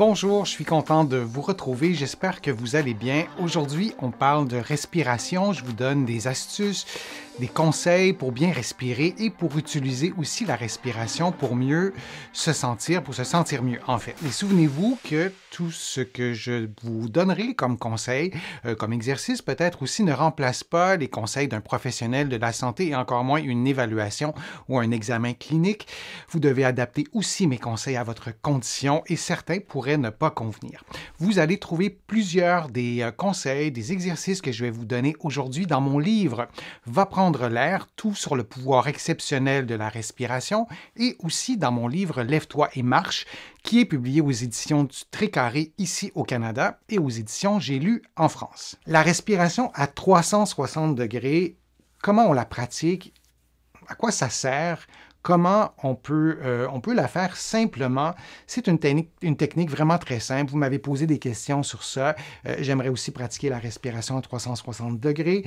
Bonjour, je suis content de vous retrouver. J'espère que vous allez bien. Aujourd'hui, on parle de respiration. Je vous donne des astuces, des conseils pour bien respirer et pour utiliser aussi la respiration pour mieux se sentir, pour se sentir mieux en fait. Et souvenez-vous que tout ce que je vous donnerai comme conseil, comme exercice peut-être aussi, ne remplace pas les conseils d'un professionnel de la santé et encore moins une évaluation ou un examen clinique. Vous devez adapter aussi mes conseils à votre condition et certains pourraient ne pas convenir. Vous allez trouver plusieurs des conseils, des exercices que je vais vous donner aujourd'hui dans mon livre « Va prendre l'air, tout sur le pouvoir exceptionnel de la respiration » et aussi dans mon livre « Lève-toi et marche » qui est publié aux éditions du Trécarré ici au Canada et aux éditions J'ai lu en France. La respiration à 360 degrés, comment on la pratique, à quoi ça sert? Comment on peut la faire simplement? C'est une technique vraiment très simple. Vous m'avez posé des questions sur ça. J'aimerais aussi pratiquer la respiration à 360 degrés.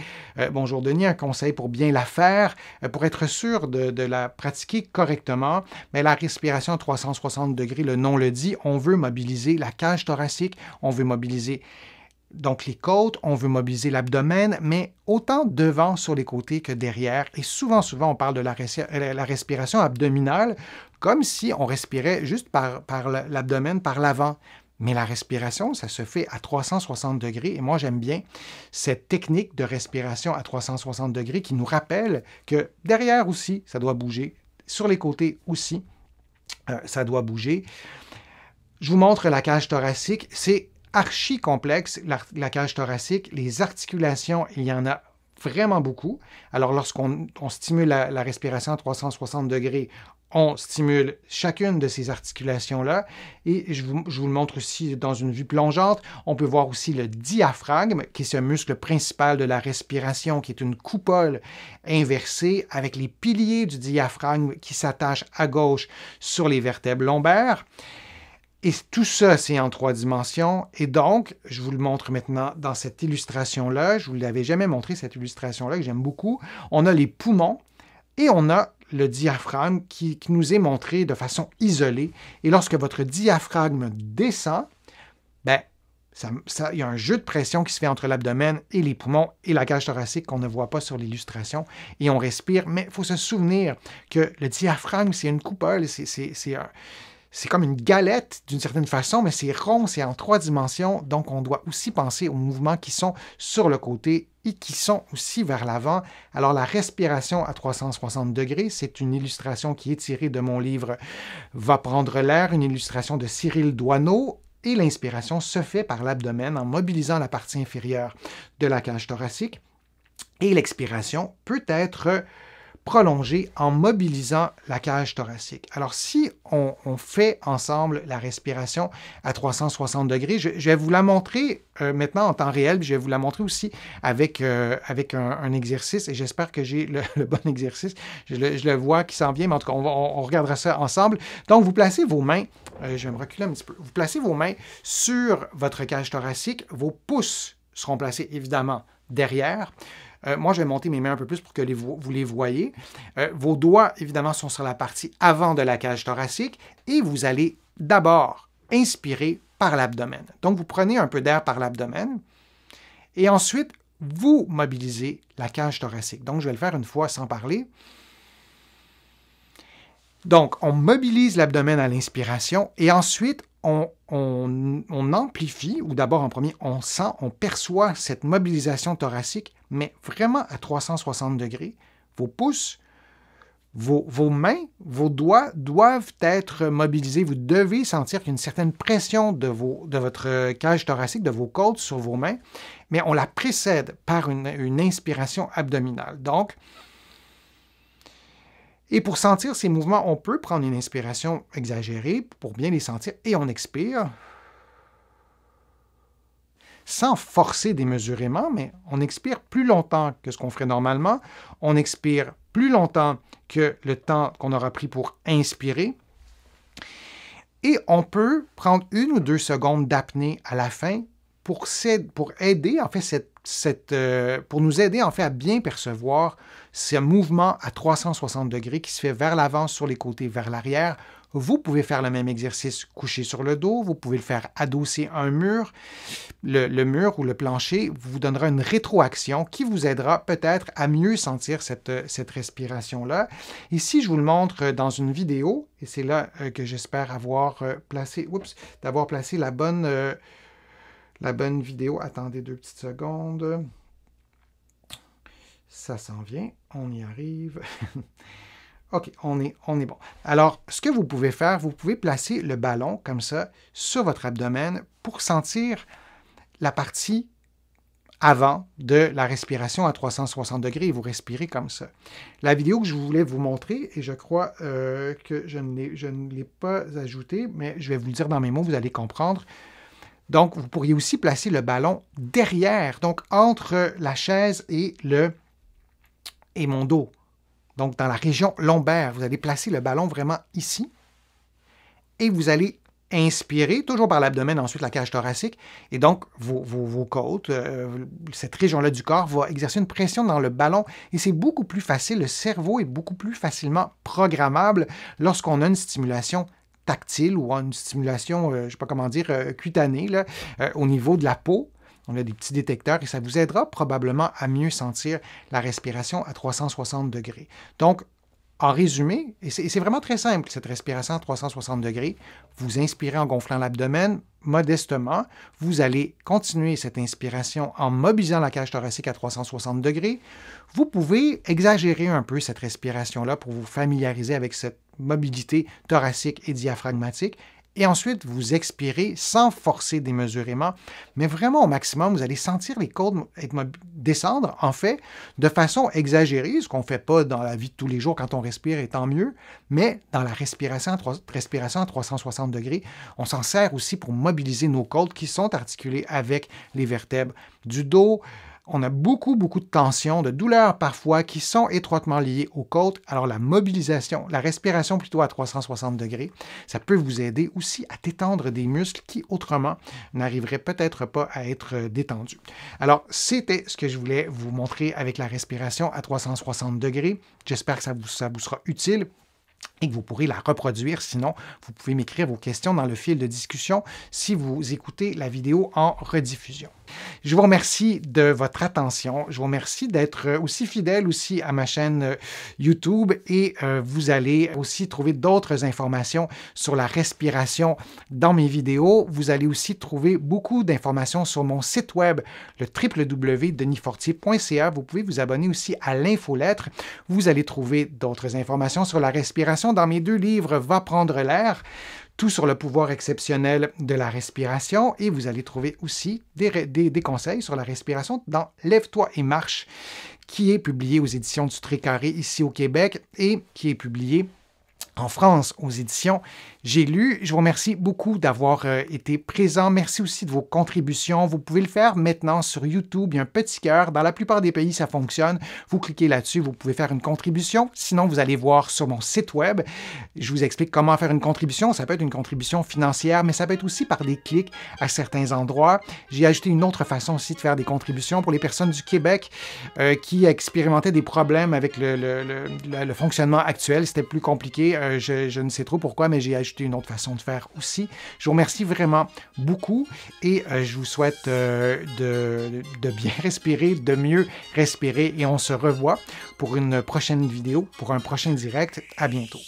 Bonjour Denis, un conseil pour bien la faire, pour être sûr de la pratiquer correctement. Mais la respiration à 360 degrés, le nom le dit, on veut mobiliser la cage thoracique, on veut mobiliser donc les côtes, on veut mobiliser l'abdomen, mais autant devant sur les côtés que derrière. Et souvent, on parle de la respiration abdominale comme si on respirait juste par l'abdomen, par l'avant. Mais la respiration, ça se fait à 360 degrés. Et moi, j'aime bien cette technique de respiration à 360 degrés qui nous rappelle que derrière aussi, ça doit bouger. Sur les côtés aussi, ça doit bouger. Je vous montre la cage thoracique. C'est archi complexe, la cage thoracique. Les articulations, il y en a vraiment beaucoup. Alors, lorsqu'on stimule la respiration à 360 degrés, on stimule chacune de ces articulations-là. Et je vous le montre aussi dans une vue plongeante. On peut voir aussi le diaphragme, qui est ce muscle principal de la respiration, qui est une coupole inversée avec les piliers du diaphragme qui s'attachent à gauche sur les vertèbres lombaires. Et tout ça, c'est en 3 dimensions. Et donc, je vous le montre maintenant dans cette illustration-là. Je ne vous l'avais jamais montré, cette illustration-là, que j'aime beaucoup. On a les poumons et on a le diaphragme qui nous est montré de façon isolée. Et lorsque votre diaphragme descend, il y a un jeu de pression qui se fait entre l'abdomen et les poumons et la cage thoracique qu'on ne voit pas sur l'illustration. Et on respire. Mais il faut se souvenir que le diaphragme, c'est une coupole, c'est comme une galette d'une certaine façon, mais c'est rond, c'est en 3 dimensions, donc on doit aussi penser aux mouvements qui sont sur le côté et qui sont aussi vers l'avant. Alors la respiration à 360 degrés, c'est une illustration qui est tirée de mon livre « Va prendre l'air », une illustration de Cyril Doineau, et l'inspiration se fait par l'abdomen en mobilisant la partie inférieure de la cage thoracique, et l'expiration peut être prolongée en mobilisant la cage thoracique. Alors, si on fait ensemble la respiration à 360 degrés, je vais vous la montrer maintenant en temps réel, puis je vais vous la montrer aussi avec un exercice, et j'espère que j'ai le bon exercice. Je le vois qui s'en vient, mais en tout cas, on regardera ça ensemble. Donc, vous placez vos mains, je vais me reculer un petit peu, vous placez vos mains sur votre cage thoracique, vos pouces seront placés évidemment derrière. Moi, je vais monter mes mains un peu plus pour que vous les voyez. Vos doigts, évidemment, sont sur la partie avant de la cage thoracique et vous allez d'abord inspirer par l'abdomen. Donc, vous prenez un peu d'air par l'abdomen et ensuite, vous mobilisez la cage thoracique. Donc, je vais le faire une fois sans parler. Donc, on mobilise l'abdomen à l'inspiration et ensuite, on amplifie, ou d'abord en premier, on sent, on perçoit cette mobilisation thoracique, mais vraiment à 360 degrés. Vos pouces, vos mains, vos doigts doivent être mobilisés. Vous devez sentir qu'il y a une certaine pression de votre cage thoracique, de vos côtes sur vos mains, mais on la précède par une inspiration abdominale. Donc, et pour sentir ces mouvements, on peut prendre une inspiration exagérée pour bien les sentir et on expire sans forcer démesurément, mais on expire plus longtemps que ce qu'on ferait normalement. On expire plus longtemps que le temps qu'on aura pris pour inspirer. Et on peut prendre 1 ou 2 secondes d'apnée à la fin pour aider, en fait, pour nous aider en fait à bien percevoir ce mouvement à 360 degrés qui se fait vers l'avant, sur les côtés, vers l'arrière, Vous pouvez faire le même exercice couché sur le dos. Vous pouvez le faire adossé à un mur. Le mur ou le plancher vous donnera une rétroaction qui vous aidera peut-être à mieux sentir cette respiration-là. Ici, je vous le montre dans une vidéo et c'est là que j'espère avoir placé, d'avoir placé la bonne vidéo. Attendez 2 petites secondes. Ça s'en vient, on y arrive. OK, on est bon. Alors, ce que vous pouvez faire, vous pouvez placer le ballon comme ça sur votre abdomen pour sentir la partie avant de la respiration à 360 degrés et vous respirez comme ça. La vidéo que je voulais vous montrer, et je crois que je ne l'ai pas ajoutée, mais je vais vous le dire dans mes mots, vous allez comprendre. Donc, vous pourriez aussi placer le ballon derrière, donc entre la chaise et mon dos. Donc, dans la région lombaire, vous allez placer le ballon vraiment ici et vous allez inspirer, toujours par l'abdomen, ensuite la cage thoracique. Et donc, vos côtes, cette région-là du corps va exercer une pression dans le ballon et c'est beaucoup plus facile. Le cerveau est beaucoup plus facilement programmable lorsqu'on a une stimulation tactile ou une stimulation, je ne sais pas comment dire, cutanée, là, au niveau de la peau. On a des petits détecteurs et ça vous aidera probablement à mieux sentir la respiration à 360 degrés. Donc, en résumé, et c'est vraiment très simple, cette respiration à 360 degrés, vous inspirez en gonflant l'abdomen modestement, vous allez continuer cette inspiration en mobilisant la cage thoracique à 360 degrés. Vous pouvez exagérer un peu cette respiration-là pour vous familiariser avec cette mobilité thoracique et diaphragmatique. Et ensuite, vous expirez sans forcer démesurément, mais vraiment au maximum, vous allez sentir les côtes descendre, en fait, de façon exagérée, ce qu'on ne fait pas dans la vie de tous les jours quand on respire, et tant mieux, mais dans la respiration à 360 degrés, on s'en sert aussi pour mobiliser nos côtes qui sont articulées avec les vertèbres du dos. On a beaucoup de tensions, de douleurs parfois qui sont étroitement liées aux côtes. Alors la mobilisation, la respiration plutôt à 360 degrés, ça peut vous aider aussi à détendre des muscles qui autrement n'arriveraient peut-être pas à être détendus. Alors c'était ce que je voulais vous montrer avec la respiration à 360 degrés. J'espère que ça vous sera utile et que vous pourrez la reproduire. Sinon, vous pouvez m'écrire vos questions dans le fil de discussion si vous écoutez la vidéo en rediffusion. Je vous remercie de votre attention. Je vous remercie d'être aussi fidèle aussi à ma chaîne YouTube et vous allez aussi trouver d'autres informations sur la respiration dans mes vidéos. Vous allez aussi trouver beaucoup d'informations sur mon site web, le www.denisfortier.ca. Vous pouvez vous abonner aussi à l'infolettre. Vous allez trouver d'autres informations sur la respiration dans mes 2 livres Va prendre l'air, tout sur le pouvoir exceptionnel de la respiration, et vous allez trouver aussi des conseils sur la respiration dans Lève-toi et marche, qui est publié aux éditions du Trait-Carré ici au Québec et qui est publié en France aux éditions J'ai lu. Je vous remercie beaucoup d'avoir été présent. Merci aussi de vos contributions. Vous pouvez le faire maintenant sur YouTube. Il y a un petit cœur. Dans la plupart des pays, ça fonctionne. Vous cliquez là-dessus, vous pouvez faire une contribution. Sinon, vous allez voir sur mon site web. Je vous explique comment faire une contribution. Ça peut être une contribution financière, mais ça peut être aussi par des clics à certains endroits. J'ai ajouté une autre façon aussi de faire des contributions pour les personnes du Québec qui expérimentaient des problèmes avec le fonctionnement actuel. C'était plus compliqué. Je ne sais trop pourquoi, mais j'ai ajouté une autre façon de faire aussi. Je vous remercie vraiment beaucoup et je vous souhaite de bien respirer, de mieux respirer et on se revoit pour une prochaine vidéo, pour un prochain direct. À bientôt.